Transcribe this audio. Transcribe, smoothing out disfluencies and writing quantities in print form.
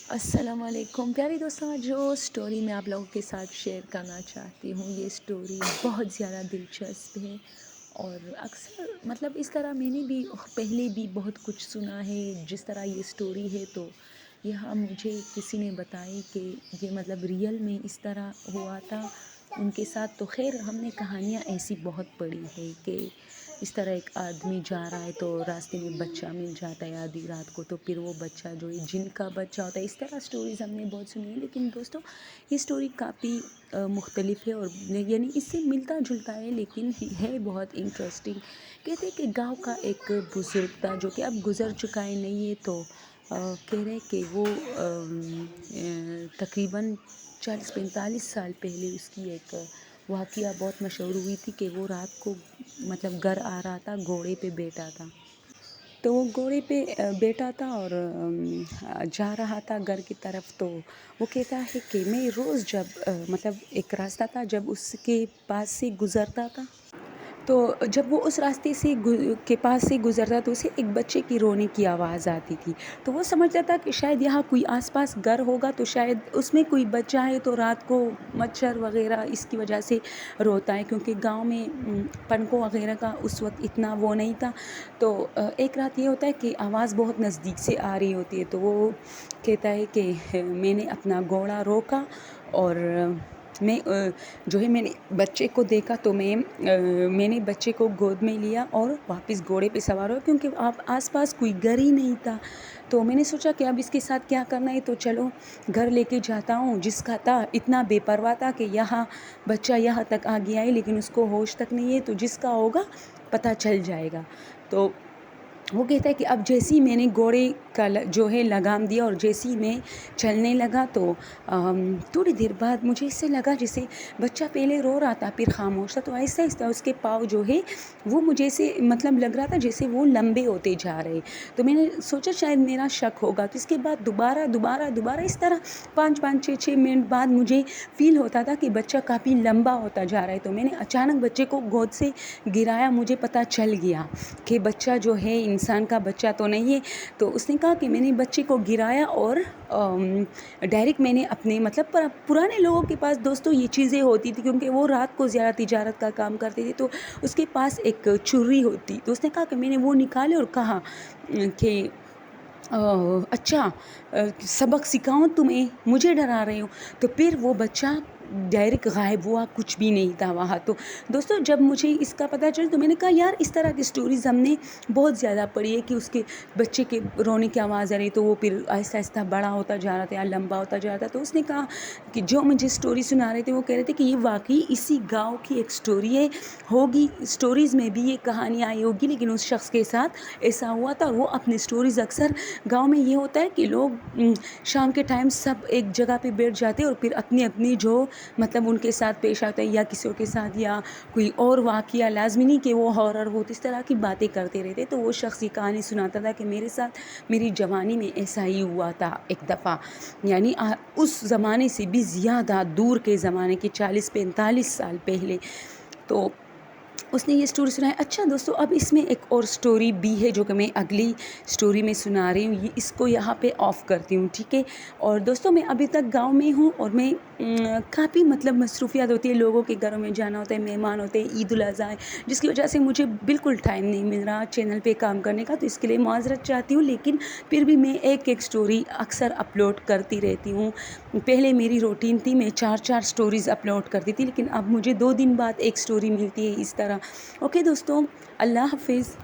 السلام علیکم پیاری دوستوں، جو اسٹوری میں آپ لوگوں کے ساتھ شیئر کرنا چاہتی ہوں، یہ اسٹوری بہت زیادہ دلچسپ ہے اور اکثر اس طرح میں نے بھی پہلے بھی بہت کچھ سنا ہے جس طرح یہ اسٹوری ہے، تو یہاں مجھے کسی نے بتائی کہ یہ ریئل میں اس طرح ہوا تھا ان کے ساتھ۔ تو خیر ہم نے کہانیاں ایسی بہت پڑھی ہے کہ اس طرح ایک آدمی جا رہا ہے تو راستے میں بچہ مل جاتا ہے آدھی رات کو، تو پھر وہ بچہ جو ہے جن کا بچہ ہوتا ہے، اس طرح سٹوریز ہم نے بہت سنی ہے۔ لیکن دوستوں، یہ سٹوری کافی مختلف ہے اور یعنی اس سے ملتا جلتا ہے، لیکن ہے بہت انٹرسٹنگ۔ کہتے ہیں کہ گاؤں کا ایک بزرگ تھا جو کہ اب گزر چکا ہے، نہیں ہے تو کہہ رہے کہ وہ تقریباً 40-45 سال پہلے اس کی ایک واقعہ بہت مشہور ہوئی تھی کہ وہ رات کو گھر آ رہا تھا، گھوڑے پہ بیٹھا تھا۔ تو وہ گھوڑے پہ بیٹھا تھا اور جا رہا تھا گھر کی طرف۔ تو وہ کہتا ہے کہ میں روز جب ایک راستہ تھا، جب اس کے پاس سے گزرتا تھا، تو جب وہ اس راستے کے پاس سے گزرتا تو اسے ایک بچے کی رونے کی آواز آتی تھی۔ تو وہ سمجھتا تھا کہ شاید یہاں کوئی آس پاس گھر ہوگا، تو شاید اس میں کوئی بچہ ہے، تو رات کو مچھر وغیرہ اس کی وجہ سے روتا ہے، کیونکہ گاؤں میں پنکھوں وغیرہ کا اس وقت اتنا وہ نہیں تھا۔ تو ایک رات یہ ہوتا ہے کہ آواز بہت نزدیک سے آ رہی ہوتی ہے، تو وہ کہتا ہے کہ میں نے اپنا گھوڑا روکا اور میں نے بچے کو دیکھا، تو میں نے بچے کو گود میں لیا اور واپس گھوڑے پہ سوار ہوا، کیونکہ آس پاس کوئی گھر ہی نہیں تھا۔ تو میں نے سوچا کہ اب اس کے ساتھ کیا کرنا ہے، تو چلو گھر لے کے جاتا ہوں۔ جس کا تھا اتنا بے پرواہ تھا کہ بچہ یہاں تک آ گیا ہے لیکن اس کو ہوش تک نہیں ہے، تو جس کا ہوگا پتہ چل جائے گا۔ تو وہ کہتا ہے کہ اب جیسی میں نے گھوڑے کا جو ہے لگام دیا اور جیسی میں چلنے لگا، تو تھوڑی دیر بعد مجھے اس سے لگا جیسے بچہ پہلے رو رہا تھا پھر خاموش تھا، تو آہستہ آہستہ اس کے پاؤں جو ہے وہ مجھے سے لگ رہا تھا جیسے وہ لمبے ہوتے جا رہے۔ تو میں نے سوچا شاید میرا شک ہوگا، تو اس کے بعد دوبارہ اس طرح 5-6 منٹ بعد مجھے فیل ہوتا تھا کہ بچہ کافی لمبا ہوتا جا رہا ہے۔ تو میں نے اچانک بچے کو گود سے گرایا، مجھے پتہ چل گیا کہ بچہ جو ہے انسان کا بچہ تو نہیں ہے۔ تو اس نے کہا کہ میں نے بچے کو گرایا اور ڈائریکٹ میں نے اپنے پرانے لوگوں کے پاس دوستوں یہ چیزیں ہوتی تھی، کیونکہ وہ رات کو زیادہ تجارت کا کام کرتے تھے، تو اس کے پاس ایک چھری ہوتی، تو اس نے کہا کہ میں نے وہ نکالے اور کہا کہ اچھا سبق سکھاؤں تمہیں، مجھے ڈرا رہے ہو۔ تو پھر وہ بچہ ڈائریکٹ غائب ہوا، کچھ بھی نہیں تھا وہاں۔ تو دوستوں، جب مجھے اس کا پتہ چلا تو میں نے کہا یار اس طرح کی سٹوریز ہم نے بہت زیادہ پڑھی ہے کہ اس کے بچے کے رونے کی آواز آ رہی، تو وہ پھر آہستہ آہستہ بڑا ہوتا جا رہا تھا یا لمبا ہوتا جا رہا تھا۔ تو اس نے کہا کہ جو مجھے سٹوری سنا رہے تھے وہ کہہ رہے تھے کہ یہ واقعی اسی گاؤں کی ایک سٹوری ہے، ہوگی سٹوریز میں بھی یہ کہانی آئی ہوگی، لیکن اس شخص کے ساتھ ایسا ہوا تھا۔ اور وہ اپنی سٹوریز اکثر گاؤں میں یہ ہوتا ہے کہ لوگ شام کے ٹائم سب ایک جگہ پہ بیٹھ جاتے اور پھر اپنی جو ان کے ساتھ پیش آتا ہے یا کسی کے ساتھ یا کوئی اور واقعہ، لازمی نہیں کہ وہ ہارر ہو، اس طرح کی باتیں کرتے رہتے۔ تو وہ شخص یہ کہانی سناتا تھا کہ میرے ساتھ میری جوانی میں ایسا ہی ہوا تھا ایک دفعہ، یعنی اس زمانے سے بھی زیادہ دور کے زمانے کے 40-45 سال پہلے۔ تو اس نے یہ سٹوری سنائی۔ اچھا دوستو، اب اس میں ایک اور سٹوری بھی ہے جو کہ میں اگلی سٹوری میں سنا رہی ہوں، اس کو یہاں پہ آف کرتی ہوں، ٹھیک ہے۔ اور دوستو، میں ابھی تک گاؤں میں ہوں اور میں کافی مصروفیات ہوتی ہے، لوگوں کے گھروں میں جانا ہوتا ہے، مہمان ہوتے ہیں، عید الاضحیٰ ہے، جس کی وجہ سے مجھے بالکل ٹائم نہیں مل رہا چینل پہ کام کرنے کا، تو اس کے لیے معذرت چاہتی ہوں، لیکن پھر بھی میں ایک سٹوری اکثر اپلوڈ کرتی رہتی ہوں۔ پہلے میری روٹین تھی، میں 4 سٹوریز اپلوڈ کرتی تھی، لیکن اب مجھے 2 دن بعد ایک سٹوری ملتی ہے اس طرح۔ اوکے دوستوں، اللہ حافظ۔